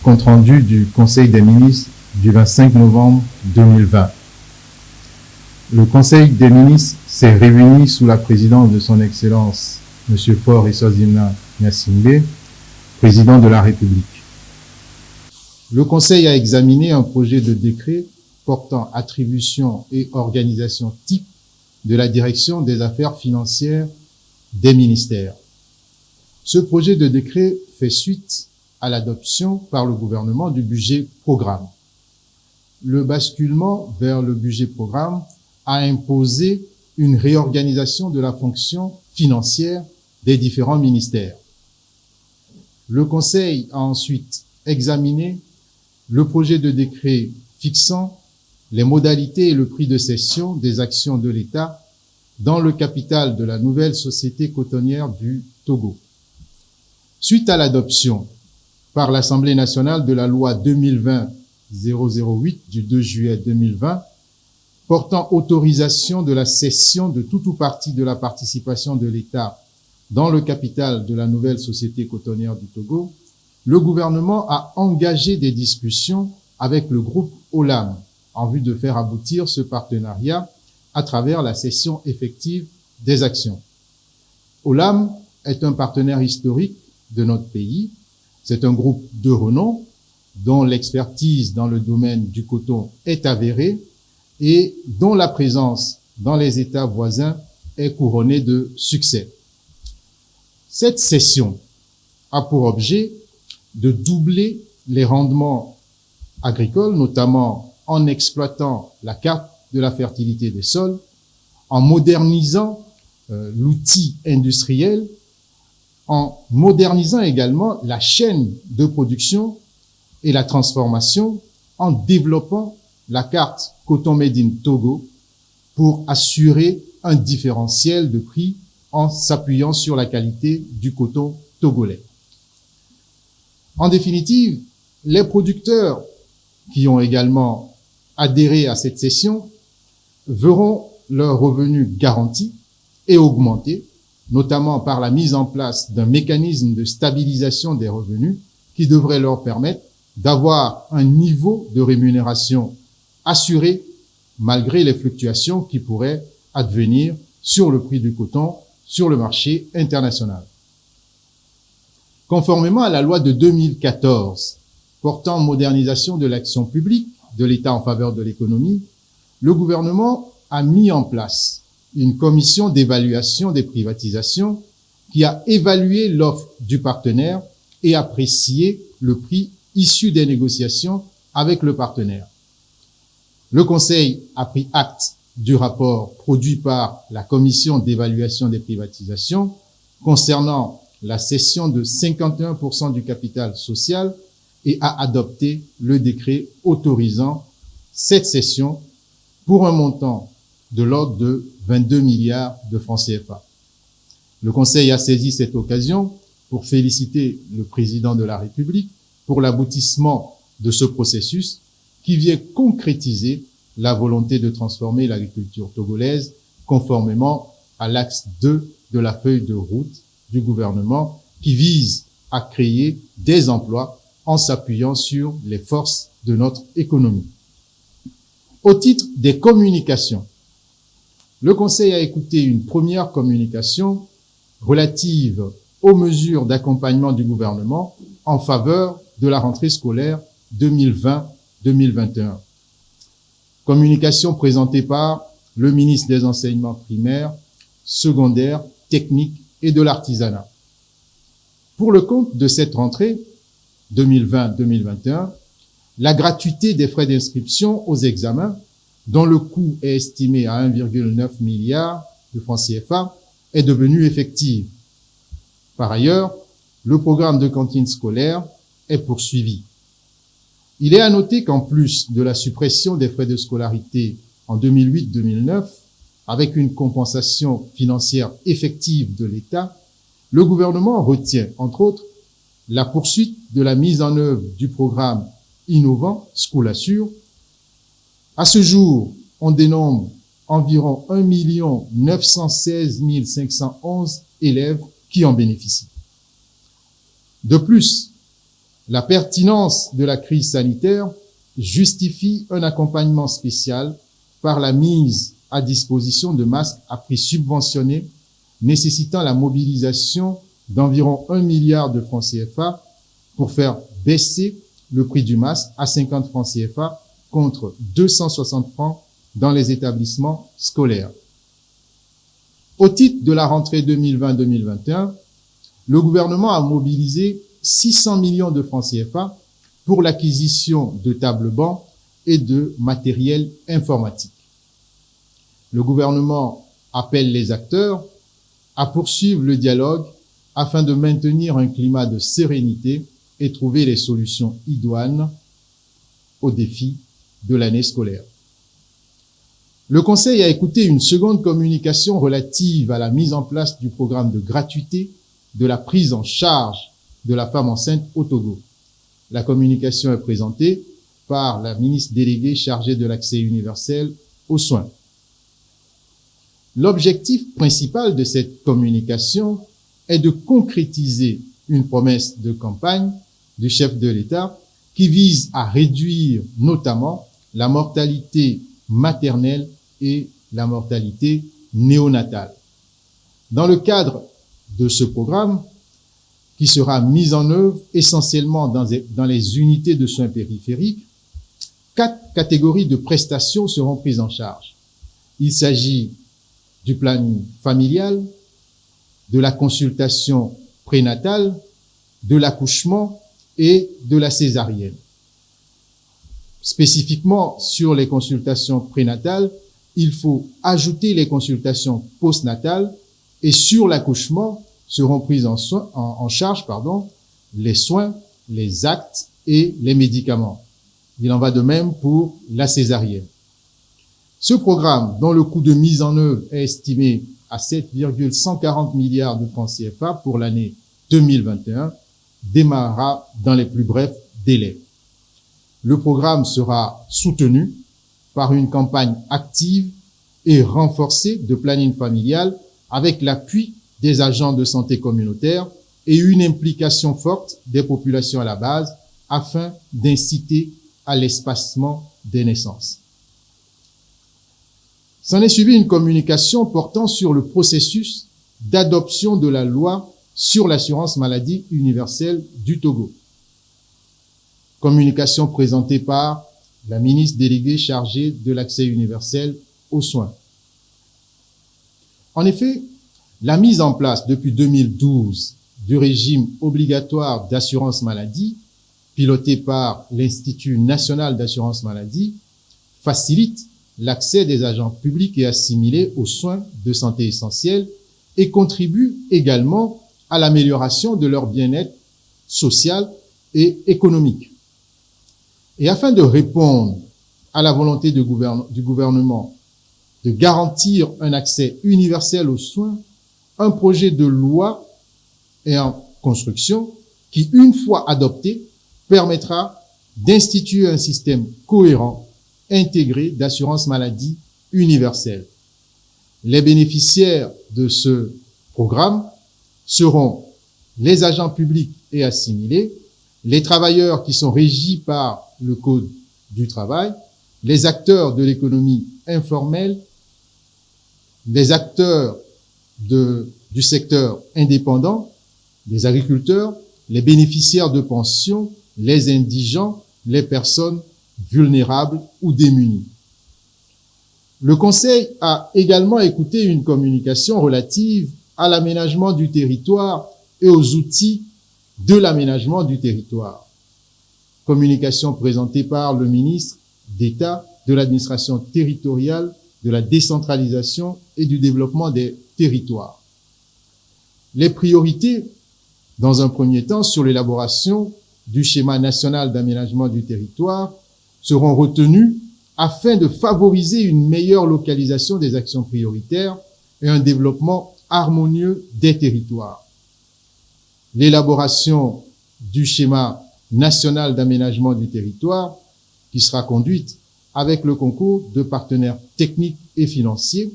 Compte rendu du Conseil des ministres du 25 novembre 2020. Le Conseil des ministres s'est réuni sous la présidence de son Excellence M. Faure Eswazimana Gnassingbé, président de la République. Le Conseil a examiné un projet de décret portant attribution et organisation type de la direction des affaires financières des ministères. Ce projet de décret fait suite à l'adoption par le gouvernement du budget programme. Le basculement vers le budget programme a imposé une réorganisation de la fonction financière des différents ministères. Le Conseil a ensuite examiné le projet de décret fixant les modalités et le prix de cession des actions de l'État dans le capital de la nouvelle société cotonnière du Togo. Suite à l'adoption par l'Assemblée nationale de la loi 2020-008 du 2 juillet 2020 portant autorisation de la cession de tout ou partie de la participation de l'État dans le capital de la nouvelle société cotonnière du Togo, le gouvernement a engagé des discussions avec le groupe Olam en vue de faire aboutir ce partenariat à travers la cession effective des actions. Olam est un partenaire historique de notre pays. C'est un groupe de renom dont l'expertise dans le domaine du coton est avérée et dont la présence dans les États voisins est couronnée de succès. Cette cession a pour objet de doubler les rendements agricoles, notamment en exploitant la carte de la fertilité des sols, en modernisant l'outil industriel, en modernisant également la chaîne de production et la transformation, en développant la carte Coton Made in Togo pour assurer un différentiel de prix en s'appuyant sur la qualité du coton togolais. En définitive, les producteurs qui ont également adhéré à cette cession verront leurs revenus garantis et augmentés, notamment par la mise en place d'un mécanisme de stabilisation des revenus qui devrait leur permettre d'avoir un niveau de rémunération assuré malgré les fluctuations qui pourraient advenir sur le prix du coton sur le marché international. Conformément à la loi de 2014 portant modernisation de l'action publique de l'État en faveur de l'économie, le gouvernement a mis en place une commission d'évaluation des privatisations qui a évalué l'offre du partenaire et apprécié le prix issu des négociations avec le partenaire. Le Conseil a pris acte du rapport produit par la commission d'évaluation des privatisations concernant la cession de 51% du capital social et a adopté le décret autorisant cette cession pour un montant de l'ordre de 22 milliards de francs CFA. Le Conseil a saisi cette occasion pour féliciter le président de la République pour l'aboutissement de ce processus qui vient concrétiser la volonté de transformer l'agriculture togolaise conformément à l'axe 2 de la feuille de route du gouvernement qui vise à créer des emplois en s'appuyant sur les forces de notre économie. Au titre des communications, le Conseil a écouté une première communication relative aux mesures d'accompagnement du gouvernement en faveur de la rentrée scolaire 2020-2021. Communication présentée par le ministre des Enseignements primaires, secondaires, techniques et de l'artisanat. Pour le compte de cette rentrée 2020-2021, la gratuité des frais d'inscription aux examens, dont le coût est estimé à 1,9 milliard de francs CFA, est devenue effective. Par ailleurs, le programme de cantine scolaire est poursuivi. Il est à noter qu'en plus de la suppression des frais de scolarité en 2008-2009, avec une compensation financière effective de l'État, le gouvernement retient, entre autres, la poursuite de la mise en œuvre du programme innovant School Assure. À ce jour, on dénombre environ 1 916 511 élèves qui en bénéficient. De plus, La pertinence de la crise sanitaire justifie un accompagnement spécial par la mise à disposition de masques à prix subventionné, nécessitant la mobilisation d'environ 1 milliard de francs CFA pour faire baisser le prix du masque à 50 francs CFA contre 260 francs dans les établissements scolaires. Au titre de la rentrée 2020-2021, le gouvernement a mobilisé 600 millions de francs CFA pour l'acquisition de tables-bancs et de matériel informatique. Le gouvernement appelle les acteurs à poursuivre le dialogue afin de maintenir un climat de sérénité et trouver les solutions idoines aux défis de l'année scolaire. Le Conseil a écouté une seconde communication relative à la mise en place du programme de gratuité de la prise en charge de la femme enceinte au Togo. La communication est présentée par la ministre déléguée chargée de l'accès universel aux soins. L'objectif principal de cette communication est de concrétiser une promesse de campagne du chef de l'État qui vise à réduire notamment la mortalité maternelle et la mortalité néonatale. Dans le cadre de ce programme, qui sera mis en œuvre essentiellement dans les unités de soins périphériques, 4 catégories de prestations seront prises en charge. Il s'agit du planning familial, de la consultation prénatale, de l'accouchement et de la césarienne. Spécifiquement sur les consultations prénatales, il faut ajouter les consultations postnatales et sur l'accouchement seront prises en charge les soins, les actes et les médicaments. Il en va de même pour la césarienne. Ce programme, dont le coût de mise en œuvre est estimé à 7,140 milliards de francs CFA pour l'année 2021, démarrera dans les plus brefs délais. Le programme sera soutenu par une campagne active et renforcée de planning familial avec l'appui des agents de santé communautaire et une implication forte des populations à la base afin d'inciter à l'espacement des naissances. S'en est suivi une communication portant sur le processus d'adoption de la loi sur l'assurance maladie universelle du Togo. Communication présentée par la ministre déléguée chargée de l'accès universel aux soins. En effet, la mise en place depuis 2012 du régime obligatoire d'assurance maladie, piloté par l'Institut national d'assurance maladie, facilite l'accès des agents publics et assimilés aux soins de santé essentiels et contribue également à l'amélioration de leur bien-être social et économique. Et afin de répondre à la volonté du gouvernement de garantir un accès universel aux soins, un projet de loi est en construction qui, une fois adopté, permettra d'instituer un système cohérent, intégré d'assurance maladie universelle. Les bénéficiaires de ce programme seront les agents publics et assimilés, les travailleurs qui sont régis par le Code du travail, les acteurs de l'économie informelle, les acteurs du secteur indépendant, les agriculteurs, les bénéficiaires de pensions, les indigents, les personnes vulnérables ou démunies. Le Conseil a également écouté une communication relative à l'aménagement du territoire et aux outils de l'aménagement du territoire. Communication présentée par le ministre d'État de l'administration territoriale, de la décentralisation et du développement des territoires. Les priorités, dans un premier temps, sur l'élaboration du schéma national d'aménagement du territoire seront retenues afin de favoriser une meilleure localisation des actions prioritaires et un développement harmonieux des territoires. L'élaboration du schéma national d'aménagement du territoire, qui sera conduite avec le concours de partenaires techniques et financiers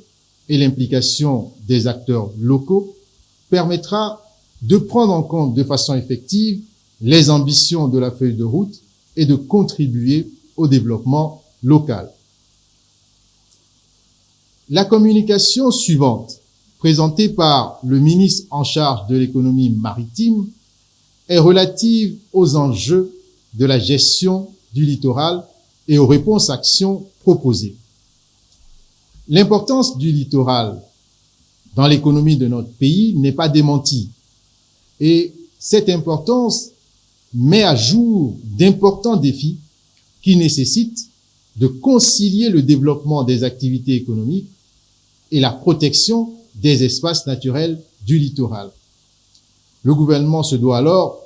et l'implication des acteurs locaux, permettra de prendre en compte de façon effective les ambitions de la feuille de route et de contribuer au développement local. La communication suivante, présentée par le ministre en charge de l'économie maritime, est relative aux enjeux de la gestion du littoral et aux réponses actions proposées. L'importance du littoral dans l'économie de notre pays n'est pas démentie et cette importance met à jour d'importants défis qui nécessitent de concilier le développement des activités économiques et la protection des espaces naturels du littoral. Le gouvernement se doit alors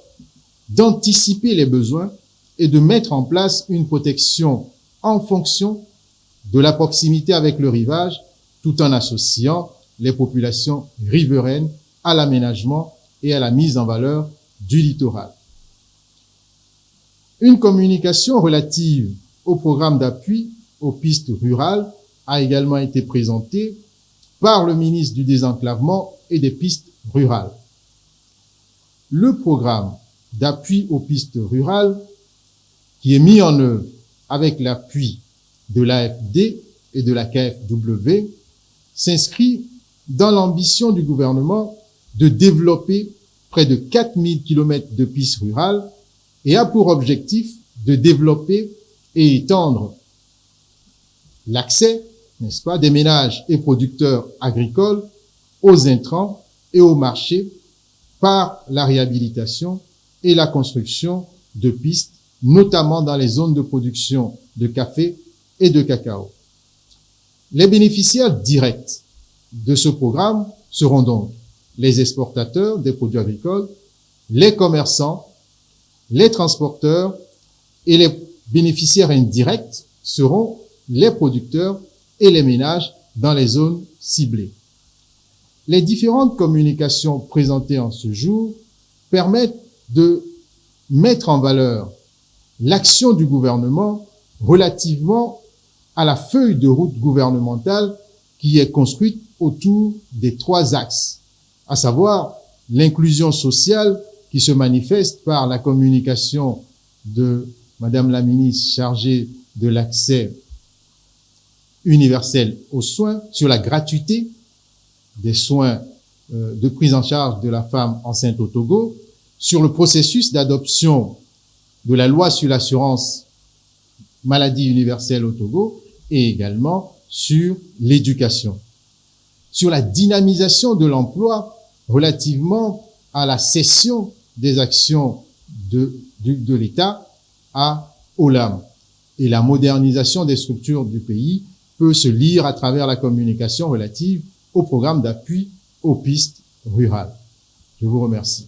d'anticiper les besoins et de mettre en place une protection en fonction de la proximité avec le rivage, tout en associant les populations riveraines à l'aménagement et à la mise en valeur du littoral. Une communication relative au programme d'appui aux pistes rurales a également été présentée par le ministre du Désenclavement et des pistes rurales. Le programme d'appui aux pistes rurales, qui est mis en œuvre avec l'appui de l'AFD et de la KfW, s'inscrit dans l'ambition du gouvernement de développer près de 4000 km de pistes rurales et a pour objectif de développer et étendre l'accès, n'est-ce pas, des ménages et producteurs agricoles aux intrants et aux marchés par la réhabilitation et la construction de pistes, notamment dans les zones de production de café et de cacao. Les bénéficiaires directs de ce programme seront donc les exportateurs des produits agricoles, les commerçants, les transporteurs, et les bénéficiaires indirects seront les producteurs et les ménages dans les zones ciblées. Les différentes communications présentées en ce jour permettent de mettre en valeur l'action du gouvernement relativement à la feuille de route gouvernementale qui est construite autour des 3 axes, à savoir l'inclusion sociale qui se manifeste par la communication de Madame la ministre chargée de l'accès universel aux soins, sur la gratuité des soins de prise en charge de la femme enceinte au Togo, sur le processus d'adoption de la loi sur l'assurance maladie universelle au Togo et également sur l'éducation, sur la dynamisation de l'emploi relativement à la cession des actions de l'État à Olam. Et la modernisation des structures du pays peut se lire à travers la communication relative au programme d'appui aux pistes rurales. Je vous remercie.